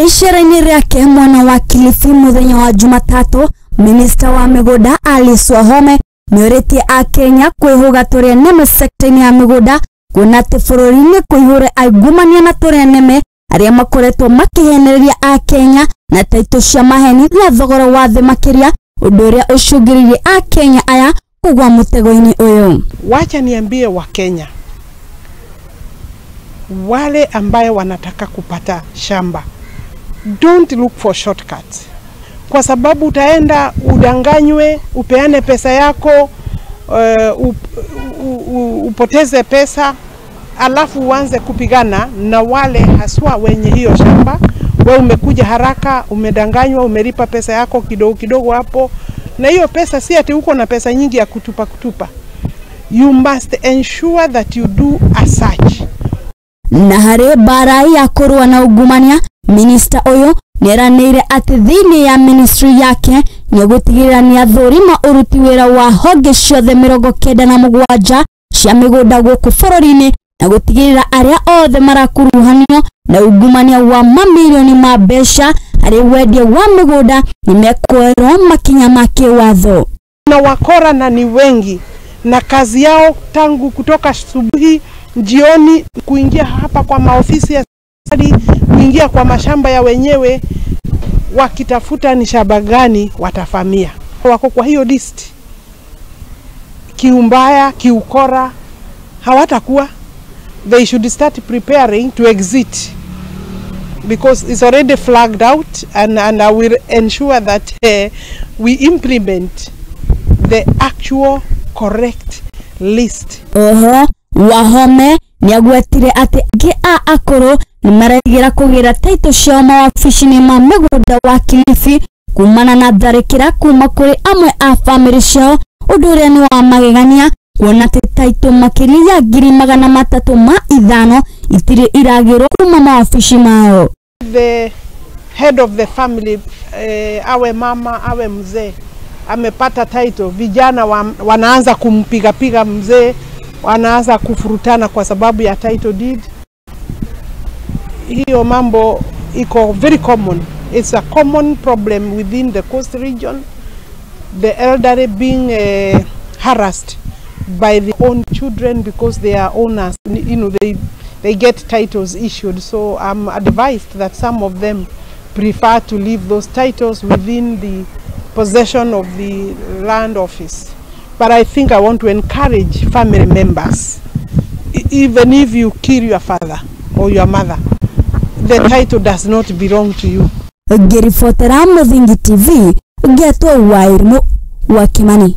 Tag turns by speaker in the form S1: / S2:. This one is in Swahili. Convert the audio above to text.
S1: Ishara yake mwana wa Kilifi muthenya wa Jumatatu, Minista wa Miguda Wahome nĩorĩtie Aakenya kwĩhũga Turia Neme sekta-inĩ ya Migunda kuona atĩ Bururini kũihũre aigumania na Turia Neme arĩa makoretwo makihenereria Aakenya na taito cia maheni na thogora wa thĩ Makiria, ũndũ ũrĩa ũcũngĩrĩirie Aakenya aya kugwa Muitegoini ũyũ.
S2: Wacha niambie wa Kenya wale ambaye wanataka kupata shamba, don't look for shortcuts, kwa sababu utaenda udanganywe, upeane pesa yako, upoteze pesa, alafu uanze kupigana na wale haswa wenye hiyo shamba. Wewe umekuja haraka, umedanganywa, umelipa pesa yako kidogo kidogo hapo, na hiyo pesa si ati uko na pesa nyingi ya kutupa. You must ensure that you do a search.
S1: Na hare barai ya kurua na ugumania, Minista oyo nĩeranĩire atĩ thĩinĩ ya ministry yake nĩgũtigĩrĩra nĩathũrima ũruti wĩra wa honge ciothe 97 cia mĩgũnda gũkũ bũrũri-inĩ na gũtigĩrĩra arĩa othe marakuruhanio na ugumania wa mamilioni ma mbeca harĩ wendia wa mĩgũnda nĩmekuoerwo makinya ma kĩwatho.
S2: Na wakora na ni wengi, na kazi yao tangu kutoka asubuhi jioni kuingia hapa kwa maofisi ya serikali, kuingia kwa mashamba ya wenyewe, wakitafuta ni shamba gani watafamia. Wako kwa hiyo list. Kiumbaya, kiukora hawatakuwa. They should start preparing to exit, because it's already flagged out, and I will ensure that we implement the actual correct list.
S1: Wahome nĩagwetire atĩ angĩ a akũrũ nĩmaraigira kũgĩra taito cia mawabici-inĩ ma mĩgũnda wa Kilifi kumana na tharĩkĩra kuma kũrĩ amwe a family ciao, ũndũ ũrĩa nĩ wa magegania kuona atĩ taito makĩria ya 305 itirĩ iragĩrwo kuma mawabici mao.
S2: The head of the family, awe mama awe mzee, amepata title, vijana wanaanza kumpiga mzee, wanaanza kufurutana kwa sababu ya title deed. Hiyo mambo iko very common. It's a common problem within the coast region. The elderly being harassed by their own children because they are owners. You know, they get titles issued. So I'm advised that some of them prefer to leave those titles within the possession of the land office. But I think I want to encourage family members, even if you kill your father or your mother, the title does not belong to you.
S1: Gerifotera Muthingi TV, Geto Wairimu wa Kimani.